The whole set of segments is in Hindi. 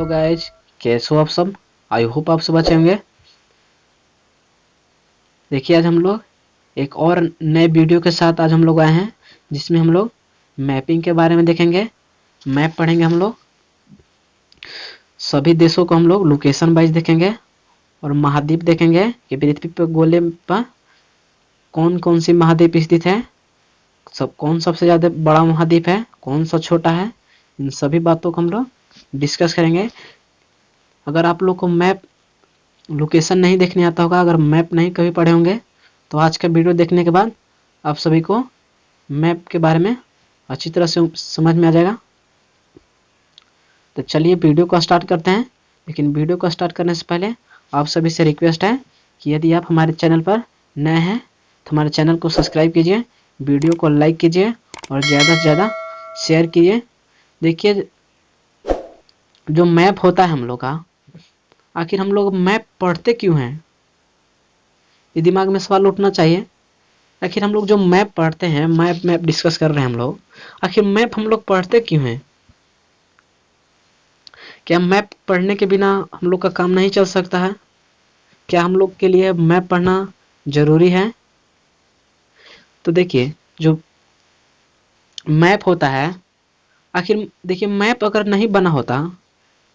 हेलो गाइज, कैसे हो आप सब। आई होप आप सब अच्छे होंगे। देखिए आज हम लोग एक और नए वीडियो के साथ आज हम लोग आए हैं, जिसमें हम लोग मैपिंग के बारे में देखेंगे। मैप पढ़ेंगे हम लोग, सभी देशों को हम लोग लोकेशन वाइज देखेंगे और महाद्वीप देखेंगे कि पृथ्वी पर गोले पर कौन कौन सी महाद्वीप स्थित है, सब कौन सबसे ज़्यादा बड़ा महाद्वीप है, कौन सा छोटा है। इन सभी बातों को हम लोग डिस्कस करेंगे। अगर आप लोग को मैप लोकेशन नहीं देखने आता होगा, अगर मैप नहीं कभी पढ़े होंगे, तो आज का वीडियो देखने के बाद आप सभी को मैप के बारे में अच्छी तरह से समझ में आ जाएगा। तो चलिए वीडियो को स्टार्ट करते हैं। लेकिन वीडियो को स्टार्ट करने से पहले आप सभी से रिक्वेस्ट है कि यदि आप हमारे चैनल पर नए हैं तो हमारे चैनल को सब्सक्राइब कीजिए, वीडियो को लाइक कीजिए और ज़्यादा से ज़्यादा शेयर कीजिए। देखिए जो मैप होता है हम लोग का, आखिर हम लोग मैप पढ़ते क्यों हैं, ये दिमाग में सवाल उठना चाहिए। आखिर हम लोग जो मैप पढ़ते हैं, मैप डिस्कस कर रहे हैं हम लोग, आखिर मैप हम लोग पढ़ते क्यों हैं। क्या मैप पढ़ने के बिना हम लोग का काम नहीं चल सकता है? क्या हम लोग के लिए मैप पढ़ना जरूरी है? तो देखिए जो मैप होता है, आखिर देखिए मैप अगर नहीं बना होता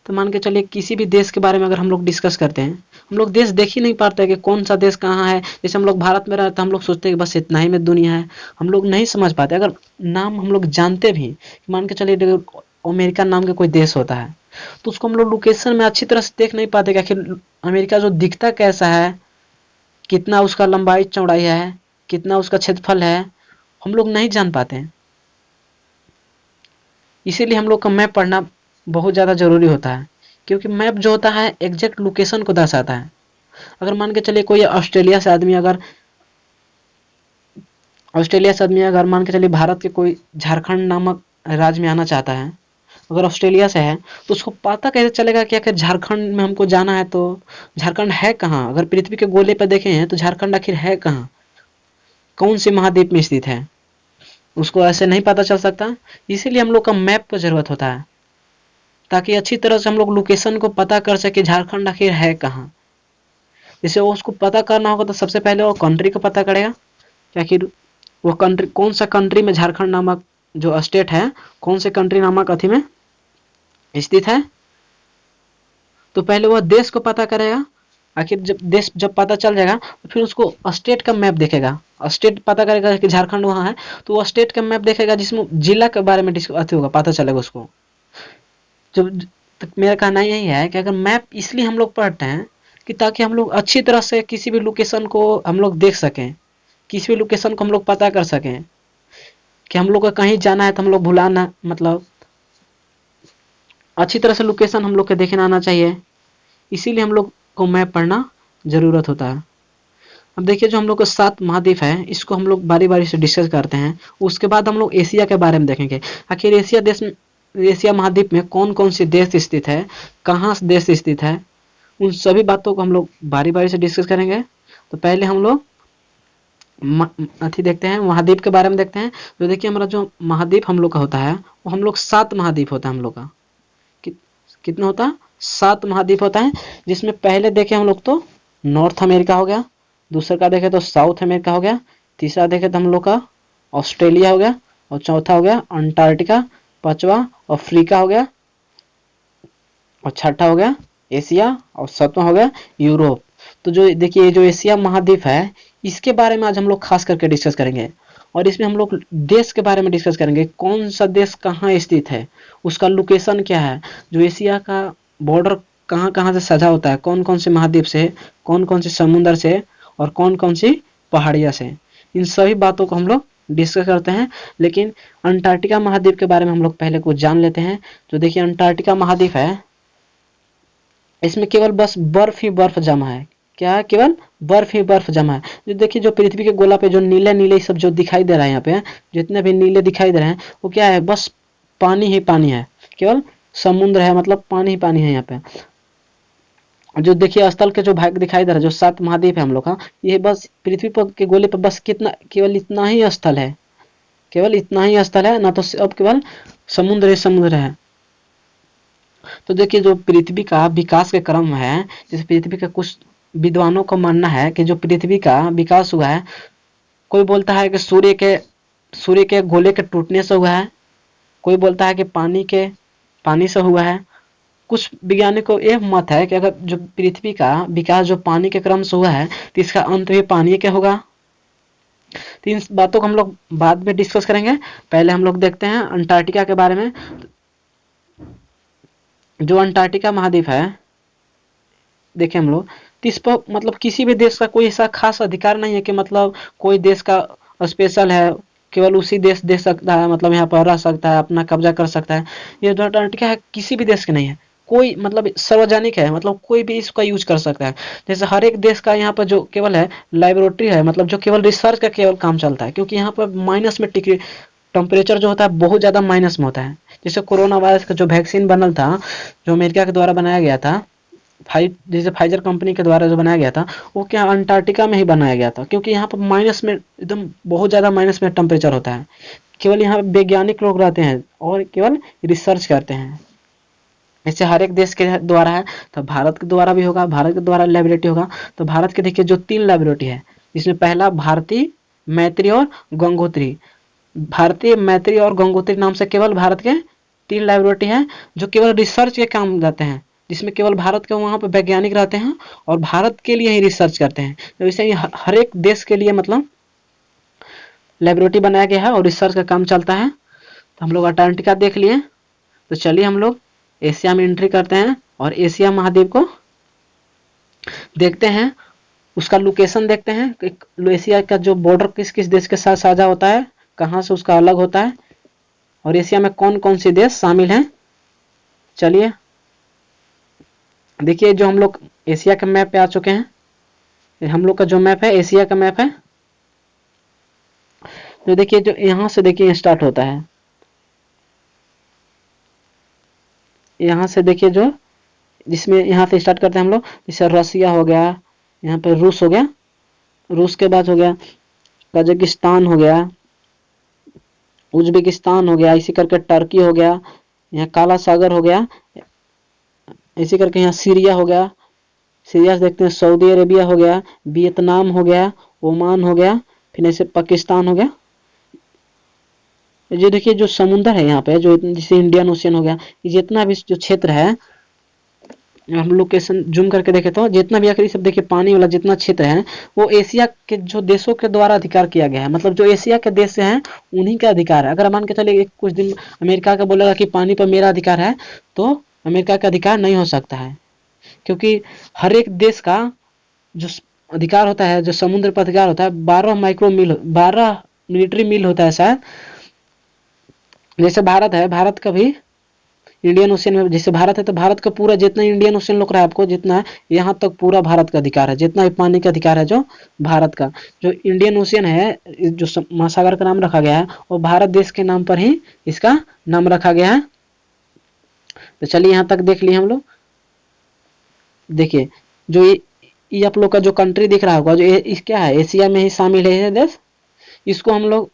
तो मान के चलिए किसी भी देश के बारे में अगर हम लोग डिस्कस करते हैं, हम लोग देश देख ही नहीं पाते कि कौन सा देश कहाँ है। जैसे हम लोग भारत में रहते हैं, हम लोग सोचते हैं कि बस इतना ही में दुनिया है, हम लोग नहीं समझ पाते। अगर नाम हम लोग जानते भी, मान के चलिए अमेरिका नाम का कोई देश होता है, तो उसको हम लोग लोकेशन में अच्छी तरह से देख नहीं पाते कि आखिर अमेरिका जो दिखता कैसा है, कितना उसका लंबाई चौड़ाई है, कितना उसका क्षेत्रफल है, हम लोग नहीं जान पाते हैं। इसीलिए हम लोग का मैप पढ़ना बहुत ज़्यादा ज़रूरी होता है, क्योंकि मैप जो होता है एग्जैक्ट लोकेशन को दर्शाता है। अगर मान के चलिए कोई ऑस्ट्रेलिया से आदमी अगर मान के चलिए भारत के कोई झारखंड नामक राज्य में आना चाहता है, अगर ऑस्ट्रेलिया से है, तो उसको पता कैसे चलेगा कि आखिर झारखंड में हमको जाना है, तो झारखंड है कहाँ। अगर पृथ्वी के गोले पर देखे हैं तो झारखंड आखिर है कहाँ, कौन से महाद्वीप में स्थित है, उसको ऐसे नहीं पता चल सकता। इसीलिए हम लोग का मैप की जरूरत होता है, ताकि अच्छी तरह से हम लोग लोकेशन को पता कर सके झारखंड आखिर है कहाँ। जैसे वो उसको पता करना होगा तो सबसे पहले वो कंट्री को पता करेगा कि आखिर वो कंट्री कौन सा कंट्री में झारखंड नामक जो स्टेट है, कौन से कंट्री नामक अथी में स्थित है। तो पहले वह देश को पता करेगा। आखिर जब देश जब पता चल जाएगा तो फिर उसको स्टेट का मैप देखेगा, स्टेट पता करेगा कि झारखंड वहाँ है, तो वो स्टेट का मैप देखेगा जिसमें जिला के बारे में अथी होगा, पता चलेगा उसको। जो तो मेरा कहना यही है कि अगर मैप इसलिए हम लोग पढ़ते हैं कि ताकि हम लोग अच्छी तरह से किसी भी लोकेशन को हम लोग देख सकें, किसी भी लोकेशन को हम लोग पता कर सकें कि हम लोग का कहीं जाना है तो हम लोग भुलाना, मतलब अच्छी तरह से लोकेशन हम लोग के देखना आना चाहिए। इसीलिए हम लोग को मैप पढ़ना ज़रूरत होता है। अब देखिए जो हम लोग का 7 महाद्वीप है, इसको हम लोग बारी बारी से डिस्कस करते हैं। उसके बाद हम लोग एशिया के बारे में देखेंगे। आखिर एशिया महाद्वीप में कौन कौन से देश स्थित है, कहाँ देश स्थित है, उन सभी बातों को हम लोग बारी बारी से डिस्कस करेंगे। तो पहले हम लोग अथी देखते हैं, महाद्वीप के बारे में देखते हैं। तो देखिए हमारा जो महाद्वीप हम लोग का होता है, वो हम लोग 7 महाद्वीप होता है हम लोग का। कितना होता है? 7 महाद्वीप होता है, जिसमें पहले देखे हम लोग तो नॉर्थ अमेरिका हो गया, दूसरा का देखे तो साउथ अमेरिका हो गया, तीसरा देखे तो हम लोग का ऑस्ट्रेलिया हो गया, और चौथा हो गया अंटार्कटिका, पांचवा अफ्रीका हो गया, और छठा हो गया एशिया, और सातवां हो गया यूरोप। तो जो देखिए जो एशिया महाद्वीप है, इसके बारे में आज हम लोग खास करके डिस्कस करेंगे। और इसमें हम लोग देश के बारे में डिस्कस करेंगे, कौन सा देश कहाँ स्थित है, उसका लोकेशन क्या है, जो एशिया का बॉर्डर कहाँ कहाँ से सजा होता है, कौन कौन से महाद्वीप से, कौन कौन से समुद्र से, और कौन कौन सी पहाड़ियाँ से। इन सभी बातों को हम लोग डिस्कस करते हैं। लेकिन अंटार्कटिका महाद्वीप के बारे में हम लोग पहले कुछ जान लेते हैं। तो देखिए अंटार्कटिका महाद्वीप है, इसमें केवल बस बर्फ ही बर्फ जमा है। क्या है? केवल बर्फ ही बर्फ जमा है। जो देखिए जो पृथ्वी के गोला पे जो नीले नीले सब जो दिखाई दे रहा है, यहाँ पे जितने भी नीले दिखाई दे रहे हैं, वो क्या है? बस पानी ही पानी है, केवल समुद्र है, मतलब पानी ही पानी है यहाँ पे। जो देखिए स्थल के जो भाग दिखाई दे रहा है, जो 7 महाद्वीप है हम लोग का, ये बस पृथ्वी पर के गोले पर बस कितना, केवल इतना ही स्थल है, केवल इतना ही स्थल है ना, तो अब केवल समुद्र ही समुद्र है। तो देखिए जो पृथ्वी का विकास के क्रम है, जैसे पृथ्वी का कुछ विद्वानों का मानना है कि जो पृथ्वी का विकास हुआ है, कोई बोलता है कि सूर्य के गोले के टूटने से हुआ है, कोई बोलता है कि पानी से हुआ है। कुछ वैज्ञानिकों को यह मत है कि अगर जो पृथ्वी का विकास जो पानी के क्रम से हुआ है तो इसका अंत भी पानी के होगा। तो इन बातों को हम लोग बाद में डिस्कस करेंगे। पहले हम लोग देखते हैं अंटार्कटिका के बारे में। जो अंटार्कटिका महाद्वीप है, देखें हम लोग, तो इस पर मतलब किसी भी देश का कोई ऐसा खास अधिकार नहीं है कि मतलब कोई देश का स्पेशल है, केवल उसी देश दे सकता है, मतलब यहाँ पर रह सकता है, अपना कब्जा कर सकता है। ये जो अंटार्कटिका है किसी भी देश के नहीं है, कोई मतलब सार्वजनिक है, मतलब कोई भी इसका यूज कर सकता है। जैसे हर एक देश का यहाँ पर जो केवल है लेबोरेटरी है, मतलब जो केवल रिसर्च का केवल काम चलता है, क्योंकि यहाँ पर माइनस में टेम्परेचर जो होता है बहुत ज़्यादा माइनस में होता है। जैसे कोरोना वायरस का जो वैक्सीन बनल था, जो अमेरिका के द्वारा बनाया गया था, जैसे फाइजर कंपनी के द्वारा जो बनाया गया था, वो क्या अंटार्कटिका में ही बनाया गया था, क्योंकि यहाँ पर माइनस में एकदम बहुत ज़्यादा माइनस में टेम्परेचर होता है। केवल यहाँ वैज्ञानिक लोग रहते हैं और केवल रिसर्च करते हैं। ऐसे हर एक देश के द्वारा है, तो भारत के द्वारा भी होगा, भारत के द्वारा लेबोरेटरी होगा। तो भारत के देखिए जो 3 लेबोरेटरी है, जिसमें पहला भारती, मैत्री और गंगोत्री। भारतीय, मैत्री और गंगोत्री नाम से केवल भारत के 3 लेबोरेटरी हैं जो केवल रिसर्च के काम जाते हैं, जिसमें केवल भारत के वहाँ पर वैज्ञानिक रहते हैं और भारत के लिए ही रिसर्च करते हैं। तो वैसे ही हर एक देश के लिए मतलब लेबोरेटरी बनाया गया है और रिसर्च का काम चलता है। तो हम लोग अंटार्कटिका देख लिए। तो चलिए हम लोग एशिया में एंट्री करते हैं और एशिया महाद्वीप को देखते हैं, उसका लोकेशन देखते हैं। एशिया का जो बॉर्डर किस किस देश के साथ साझा होता है, कहाँ से उसका अलग होता है, और एशिया में कौन कौन से देश शामिल हैं। चलिए देखिए, जो हम लोग एशिया के मैप पे आ चुके हैं। हम लोग का जो मैप है एशिया का मैप है। तो देखिए जो यहाँ से देखिए स्टार्ट होता है, यहाँ से देखिए जो जिसमें यहाँ से स्टार्ट करते हैं हम लोग, जैसे रसिया हो गया, यहाँ पे रूस हो गया, रूस के बाद हो गया कजाकिस्तान हो गया, उज्बेकिस्तान हो गया, इसी करके टर्की हो गया, यहाँ काला सागर हो गया, इसी करके यहाँ सीरिया हो गया, सीरिया से देखते हैं सऊदी अरेबिया हो गया, वियतनाम हो गया, ओमान हो गया, फिर ऐसे पाकिस्तान हो गया। जो देखिए जो समुद्र है यहाँ पे, जो जैसे इंडियन ओशियन हो गया, जितना भी जो क्षेत्र है, हम लोकेशन जूम करके देखे तो जितना भी आखिरी सब देखिए पानी वाला जितना क्षेत्र है, वो एशिया के जो देशों के द्वारा अधिकार किया गया है। मतलब जो एशिया के देश हैं उन्हीं का अधिकार है। अगर मान के चले कुछ दिन अमेरिका का बोलेगा कि पानी पर मेरा अधिकार है, तो अमेरिका का अधिकार नहीं हो सकता है, क्योंकि हर एक देश का जो अधिकार होता है, जो समुद्र पर अधिकार होता है, 12 मिलिट्री मील होता है शायद। जैसे भारत है, भारत का भी इंडियन ओशियन में, जैसे भारत है तो भारत का पूरा जितना इंडियन ओशियन लोग रहा है आपको, जितना यहाँ तक पूरा भारत का अधिकार है, जितना भी पानी का अधिकार है जो भारत का। जो इंडियन ओशियन है, जो महासागर का नाम रखा गया है, वो भारत देश के नाम पर ही इसका नाम रखा गया है। तो चलिए यहाँ तक देख लिए हम लोग। देखिए जो ये आप लोग का जो कंट्री दिख रहा होगा, जो इस क्या है, एशिया में ही शामिल है देश, इसको हम लोग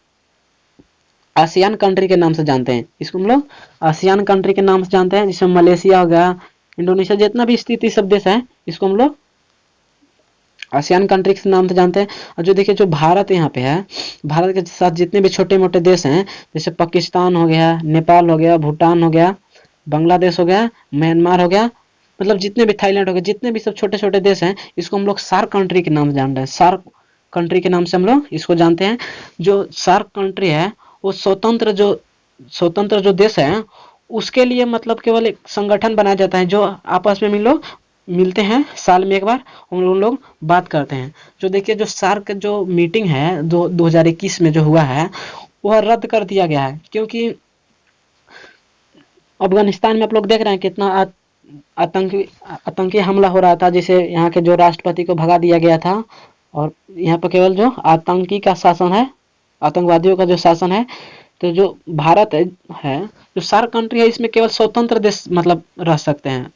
आसियान कंट्री के नाम से जानते हैं। इसको हम लोग आसियान कंट्री के नाम से जानते हैं, जिसमें मलेशिया हो गया, इंडोनेशिया, जितना भी स्थिति सब देश है, इसको हम लोग आसियान कंट्री के नाम से जानते हैं। और जो देखिए जो भारत यहाँ पे है, भारत के साथ जितने भी छोटे मोटे देश हैं, जैसे पाकिस्तान हो गया, नेपाल हो गया, भूटान हो गया, बांग्लादेश हो गया, म्यांमार हो गया, मतलब जितने भी थाईलैंड हो गया, जितने भी सब छोटे छोटे देश हैं, इसको हम लोग सार्क कंट्री के नाम से जान रहे हैं। सार्क कंट्री के नाम से हम लोग इसको जानते हैं। जो सार्क कंट्री है वो स्वतंत्र जो देश है उसके लिए मतलब केवल एक संगठन बनाया जाता है, जो आपस में मिलते हैं साल में एक बार, हम लोग बात करते हैं। जो देखिए जो सार्क जो मीटिंग है 2021 में जो हुआ है, वह रद्द कर दिया गया है, क्योंकि अफगानिस्तान में आप लोग देख रहे हैं कितना आतंकी हमला हो रहा था, जिसे यहाँ के जो राष्ट्रपति को भगा दिया गया था। और यहाँ पर केवल जो आतंकी का शासन है, आतंकवादियों का जो शासन है। तो जो भारत है जो सार्क कंट्री है, इसमें केवल स्वतंत्र देश मतलब रह सकते हैं।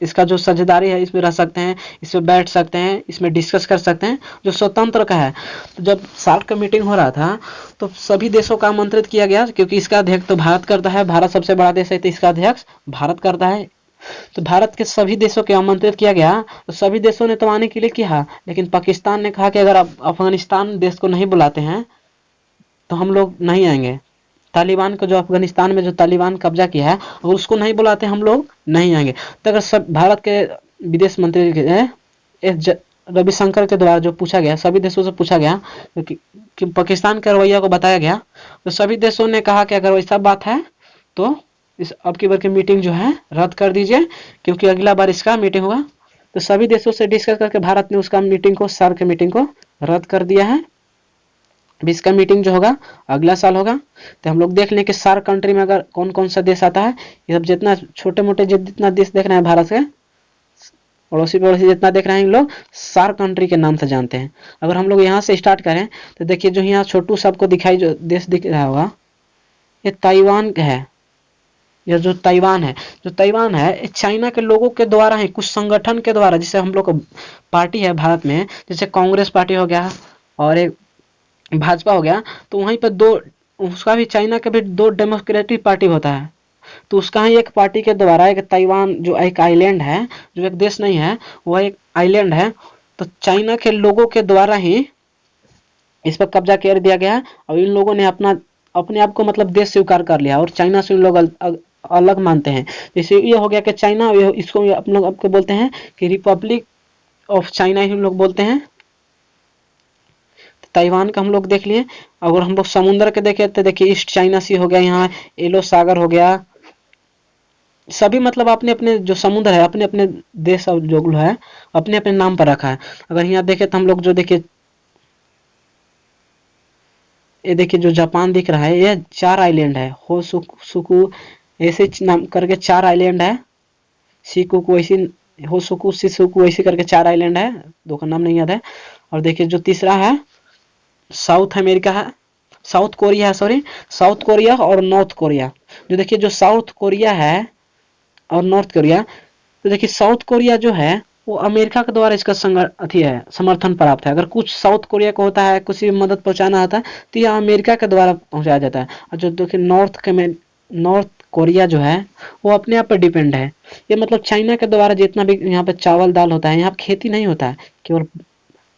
इसका जो साझेदारी है इसमें रह सकते हैं, इसमें बैठ सकते हैं, इसमें डिस्कस कर सकते हैं, जो स्वतंत्र का है। तो जब सार्क का मीटिंग हो रहा था तो सभी देशों का आमंत्रित किया गया, क्योंकि इसका अध्यक्ष तो भारत करता है, भारत सबसे बड़ा देश है तो इसका अध्यक्ष भारत करता है। तो भारत के सभी देशों को आमंत्रित किया गया, तो सभी देशों ने तो आने के लिए किया, लेकिन पाकिस्तान ने कहा कि अगर आप अफगानिस्तान देश को नहीं बुलाते हैं तो हम लोग नहीं आएंगे। तालिबान को, जो अफगानिस्तान में जो तालिबान कब्जा किया है, अगर उसको नहीं बुलाते हम लोग नहीं आएंगे। तो अगर सब भारत के विदेश मंत्री एस रविशंकर के द्वारा जो पूछा गया, सभी देशों से पूछा गया कि पाकिस्तान के रवैया को बताया गया, तो सभी देशों ने कहा कि अगर वैसा बात है तो इस अब की बार की मीटिंग जो है रद्द कर दीजिए, क्योंकि अगला बार इसका मीटिंग होगा। तो सभी देशों से डिस्कस करके भारत ने उसका मीटिंग को, सार्क की मीटिंग को रद्द कर दिया है। अब इसका मीटिंग जो होगा अगला साल होगा। तो हम लोग देख लें कि सार्क कंट्री में अगर कौन कौन सा देश आता है। ये सब जितना छोटे मोटे जितना देश देख रहे हैं भारत से, पड़ोसी पड़ोसी जितना देख रहे हैं, इन लोग सार्क कंट्री के नाम से जानते हैं। अगर हम लोग यहाँ से स्टार्ट करें तो देखिए, जो यहाँ छोटू सबको दिखाई जो देश दिख रहा होगा, ये ताइवान है। यह जो ताइवान है चाइना के लोगों के द्वारा है, कुछ संगठन के द्वारा, जिसे हम लोग पार्टी है भारत में, जैसे कांग्रेस पार्टी हो गया और एक भाजपा हो गया। तो वहीं पर दो, उसका भी, चाइना का भी दो डेमोक्रेटिक पार्टी होता है। तो उसका ही एक पार्टी के द्वारा एक ताइवान, जो एक आइलैंड है, जो एक देश नहीं है, वह एक आइलैंड है, तो चाइना के लोगों के द्वारा ही इस पर कब्जा कर दिया गया है। और इन लोगों ने अपने आप को मतलब देश स्वीकार कर लिया, और चाइना से इन लोग अलग मानते हैं। जैसे ये हो गया कि चाइना, इसको अपन लोग आपको बोलते हैं कि रिपब्लिक ऑफ चाइना ही हम लोग बोलते हैं। ताइवान का हम लोग देख लिए। अगर हम लोग समुद्र के देखें तो देखिए, ईस्ट चाइना सी हो गया, यहाँ येलो सागर हो गया। सभी मतलब अपने अपने जो समुद्र है, अपने अपने देश जो है अपने अपने नाम पर रखा है। अगर यहाँ देखें तो हम लोग जो देखिए, ये देखिए जो जापान दिख रहा है, ये 4 आइलैंड है, होसुकु ऐसे नाम करके 4 आइलैंड है, शिकुकु ऐसी, होसुकु शिसुकु ऐसे करके 4 आइलैंड है, 2 का नाम नहीं याद है। और देखिए जो तीसरा है साउथ अमेरिका है, साउथ कोरिया है, सॉरी, साउथ कोरिया और नॉर्थ कोरिया। जो देखिए जो साउथ कोरिया है और नॉर्थ कोरिया, तो देखिए साउथ कोरिया जो है वो अमेरिका के द्वारा इसका समर्थन प्राप्त है। अगर कुछ साउथ कोरिया को होता है, कुछ भी मदद पहुंचाना होता है, तो यह अमेरिका के द्वारा पहुंचाया जाता है। और जो देखिए नॉर्थ कोरिया जो है वो अपने आप पर डिपेंड है। ये मतलब चाइना के द्वारा जितना भी यहाँ पे चावल दाल होता है, यहाँ पे खेती नहीं होता है, केवल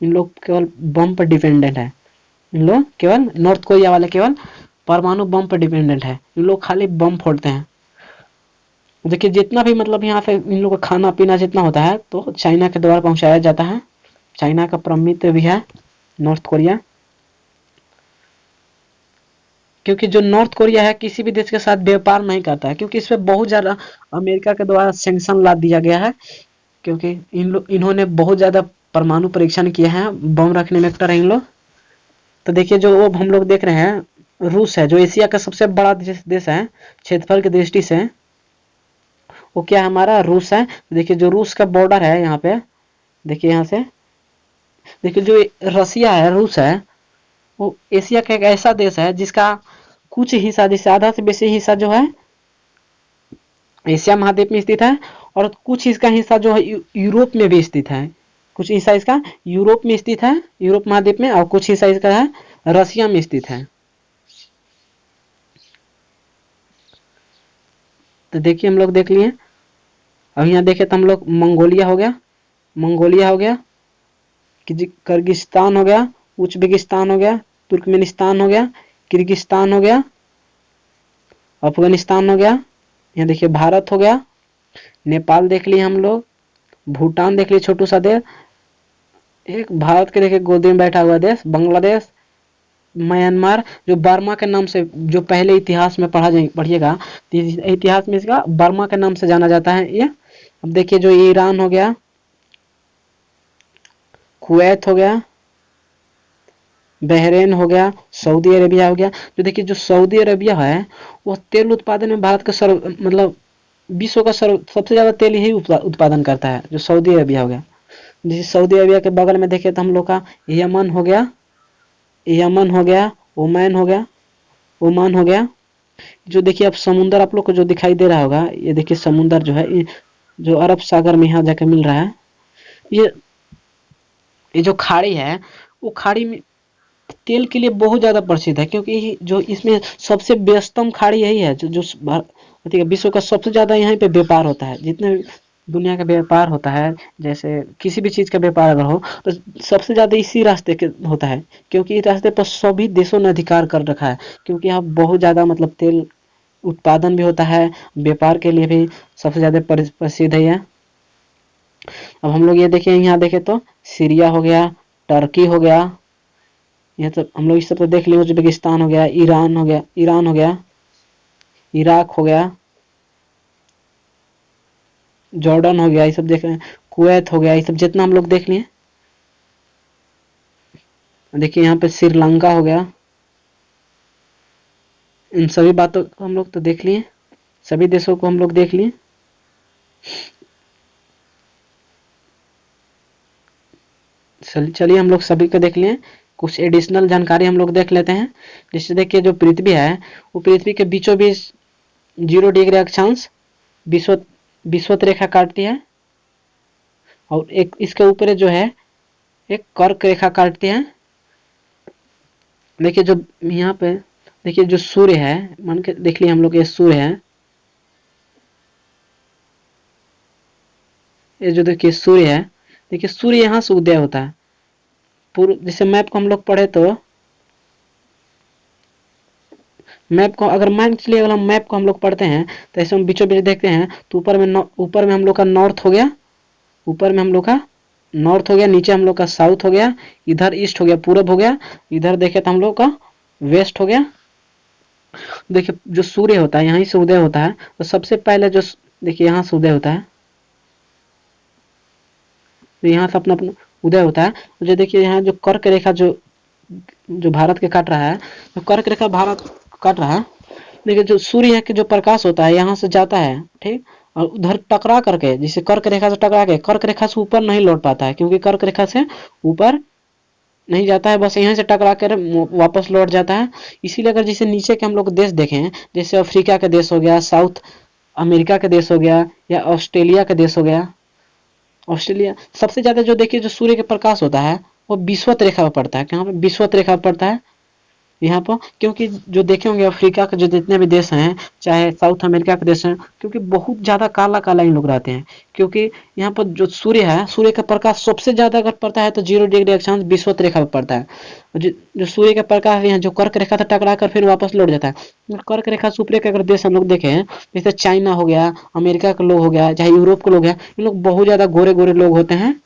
इन लोग केवल बम पर डिपेंडेंट है। इन लोग केवल, नॉर्थ कोरिया वाले केवल परमाणु बम पर डिपेंडेंट है, इन लोग खाली बम फोड़ते हैं। देखिए जितना भी मतलब यहाँ पे इन लोगों का खाना पीना जितना होता है, तो चाइना के द्वारा पहुंचाया जाता है। चाइना का परम मित्र भी है नॉर्थ कोरिया, क्योंकि जो नॉर्थ कोरिया है किसी भी देश के साथ व्यापार नहीं करता है, क्योंकि इस पर बहुत ज़्यादा अमेरिका के द्वारा सैंक्शन ला दिया गया है। क्योंकि इन्होंने बहुत ज़्यादा परमाणु परीक्षण किए हैं, बम रखने में एक्टर है इन लोग। तो देखिए जो वो हम लोग देख रहे हैं, रूस है, जो एशिया का सबसे बड़ा देश है क्षेत्रफल की दृष्टि से, वो क्या है, हमारा रूस है। देखिए जो रूस का बॉर्डर है यहाँ पे, देखिए यहाँ से देखिए जो रसिया है, रूस है, वो एशिया का एक ऐसा देश है जिसका कुछ हिस्सा, जैसे आधा से बेसी हिस्सा जो है एशिया महाद्वीप में स्थित है, और कुछ इसका हिस्सा जो है यूरोप में भी स्थित है। कुछ हिस्सा इसका यूरोप में स्थित है, यूरोप महाद्वीप में, और कुछ हिस्सा इसका है रसिया में स्थित है। तो देखिए हम लोग देख लिए। अब यहाँ देखे तो हम लोग मंगोलिया हो गया, किर्गिस्तान हो गया, उज्बेकिस्तान हो गया, तुर्कमेनिस्तान हो गया, किर्गिस्तान हो गया, अफगानिस्तान हो गया, यहाँ देखिए भारत हो गया, नेपाल देख लिए हम लोग, भूटान देख लिए छोटू सा देश, एक भारत के देखिए गोदी में बैठा हुआ देश बांग्लादेश, म्यांमार, जो बर्मा के नाम से, जो पहले इतिहास में पढ़िएगा, इतिहास में इसका बर्मा के नाम से जाना जाता है ये। अब देखिए जो ईरान हो गया, कुवैत हो गया, बहरीन हो गया, सऊदी अरेबिया हो गया। जो देखिए जो सऊदी अरेबिया है वो तेल उत्पादन में भारत का मतलब विश्व का सबसे ज्यादा तेल ही उत्पादन करता है, जो सऊदी अरेबिया हो गया। जैसे सऊदी अरेबिया के बगल में देखे तो हम लोग का यमन हो गया, ओमान हो गया। जो देखिए अब समुंदर आप लोग को जो दिखाई दे रहा होगा, ये देखिए समुंदर जो है, जो अरब सागर में यहाँ जाके मिल रहा है, ये जो खाड़ी है, वो खाड़ी में तेल के लिए बहुत ज़्यादा प्रसिद्ध है, क्योंकि जो इसमें सबसे व्यस्तम खाड़ी यही है जो विश्व का सबसे ज़्यादा यहीं पे व्यापार होता है। जितने दुनिया का व्यापार होता है, जैसे किसी भी चीज़ का व्यापार अगर हो तो सबसे ज़्यादा इसी रास्ते के होता है, क्योंकि इस रास्ते पर सभी देशों ने अधिकार कर रखा है, क्योंकि यहाँ बहुत ज़्यादा मतलब तेल उत्पादन भी होता है, व्यापार के लिए भी सबसे ज़्यादा प्रसिद्ध है यह। अब हम लोग ये देखें, यहाँ देखें तो सीरिया हो गया, टर्की हो गया, ये तो हम लोग इस सब तो देख लिए। उज्बेकिस्तान हो गया, ईरान हो गया, इराक हो गया, जॉर्डन हो गया, ये सब देख रहे हैं, कुवैत हो गया, ये सब जितना हम लोग देख लिए। देखिए यहाँ पे श्रीलंका हो गया। इन सभी बातों को हम लोग तो देख लिए, सभी देशों को हम लोग देख लिए। चलिए हम लोग सभी को देख लिए। कुछ एडिशनल जानकारी हम लोग देख लेते हैं। जैसे देखिए जो पृथ्वी है वो पृथ्वी के बीचों बीच 0 डिग्री अक्षांश विषुवत रेखा काटती है, और एक इसके ऊपर जो है एक कर्क रेखा काटती है। देखिए जो यहाँ पे देखिए जो सूर्य है, मान के देख लिए हम लोग, ये सूर्य है, ये जो देखिए सूर्य है, देखिए सूर्य यहाँ से उदय होता है। पूर्व जैसे मैप को हम लोग पढ़े तो मैप को अगर मान के लिए अगर हम मैप को हम लोग पढ़ते हैं तो ऐसे हम बीचों बीच देखते हैं तो ऊपर में हम लोग का नॉर्थ हो गया, ऊपर में हम लोग का नॉर्थ हो गया, नीचे हम लोग का साउथ हो गया, इधर ईस्ट हो गया, पूरब हो गया, इधर देखे तो हम लोग का वेस्ट हो गया। देखिए जो सूर्य होता है यहीं से उदय होता है, तो सबसे पहले जो देखिए यहाँ से उदय होता है, तो यहाँ से अपना अपना उदय होता है। जो देखिए यहाँ जो कर्क रेखा जो भारत के काट रहा है, जो कर्क रेखा भारत काट रहा है, देखिए जो सूर्य के जो प्रकाश होता है यहाँ से जाता है, ठीक, और उधर टकरा करके, जिसे कर्क रेखा से टकरा के कर्क रेखा से ऊपर नहीं लौट पाता है, क्योंकि कर्क रेखा से ऊपर नहीं जाता है, बस यहाँ से टकरा कर वापस लौट जाता है। इसीलिए अगर जैसे नीचे के हम लोग देश देखें, जैसे अफ्रीका का देश हो गया, साउथ अमेरिका का देश हो गया, या ऑस्ट्रेलिया का देश हो गया, ऑस्ट्रेलिया सबसे ज्यादा जो देखिए जो सूर्य के प्रकाश होता है वो विषुवत रेखा पर पड़ता है। कहाँ पे विषुवत रेखा पर पड़ता है, यहाँ पर, क्योंकि जो देखे होंगे अफ्रीका के जो जितने भी देश हैं, चाहे साउथ अमेरिका के देश हैं, क्योंकि बहुत ज़्यादा काला काला इन लोग रहते हैं, क्योंकि यहाँ पर जो सूर्य है, सूर्य का प्रकाश सबसे ज़्यादा अगर पड़ता है तो 0 डिग्री अक्षांश विषुवत रेखा पर पड़ता है। जो सूर्य का प्रकाश यहाँ जो कर्क रेखा से टकरा कर फिर वापस लौट जाता है। कर्क रेखा से ऊपर के अगर देश हम लोग देखें, जैसे चाइना हो गया, अमेरिका के लोग हो गया, चाहे यूरोप के लोग हैं, इन लोग बहुत ज़्यादा गोरे गोरे लोग होते हैं,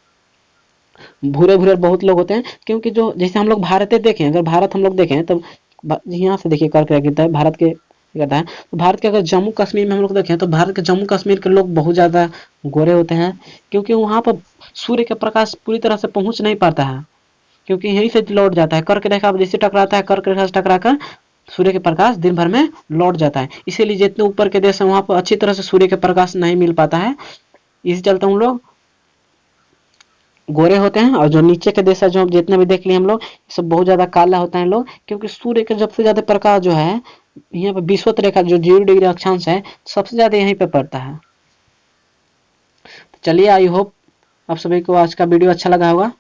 भूरे भूरे बहुत लोग होते हैं। क्योंकि जो जैसे हम लोग भारत देखें, अगर भारत हम लोग देखें तो यहाँ से देखिए कर्क रेखा गिरता है, भारत के कहता है, तो भारत के अगर जम्मू कश्मीर में हम लोग देखें तो भारत के जम्मू कश्मीर के लोग बहुत ज़्यादा गोरे होते हैं, क्योंकि वहाँ पर सूर्य का प्रकाश पूरी तरह से पहुँच नहीं पाता है, क्योंकि यहीं से लौट जाता है। कर्क रेखा जैसे टकराता है, कर्क रेखा से टकरा कर सूर्य के प्रकाश दिन भर में लौट जाता है। इसीलिए जितने ऊपर के देश हैं वहाँ पर अच्छी तरह से सूर्य के प्रकाश नहीं मिल पाता है, इसी चलते हम लोग गोरे होते हैं। और जो नीचे के देश है, जो जितने भी देख लिए हम लोग, सब बहुत ज्यादा काला होता है लोग, क्योंकि सूर्य के सबसे ज्यादा प्रकाश जो है यहाँ पे विषुवत रेखा जो 0 डिग्री अक्षांश है सबसे ज्यादा यहीं पे पड़ता है। तो चलिए, आई होप आप सभी को आज का वीडियो अच्छा लगा होगा।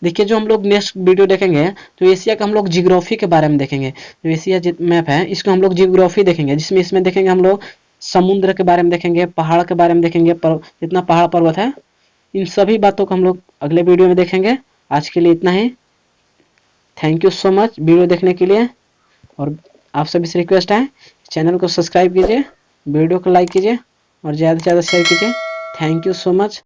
देखिए जो हम लोग नेक्स्ट वीडियो देखेंगे तो एशिया का हम लोग जियोग्राफी के बारे में देखेंगे। जो एशिया मैप है इसको हम लोग जियोग्राफी देखेंगे, जिसमें इसमें देखेंगे हम लोग समुद्र के बारे में देखेंगे, पहाड़ के बारे में देखेंगे, जितना पहाड़ पर्वत है, इन सभी बातों को हम लोग अगले वीडियो में देखेंगे। आज के लिए इतना ही। Thank you so much video देखने के लिए, और आप सभी से रिक्वेस्ट है चैनल को सब्सक्राइब कीजिए, वीडियो को लाइक कीजिए और ज़्यादा से ज़्यादा शेयर कीजिए। Thank you so much.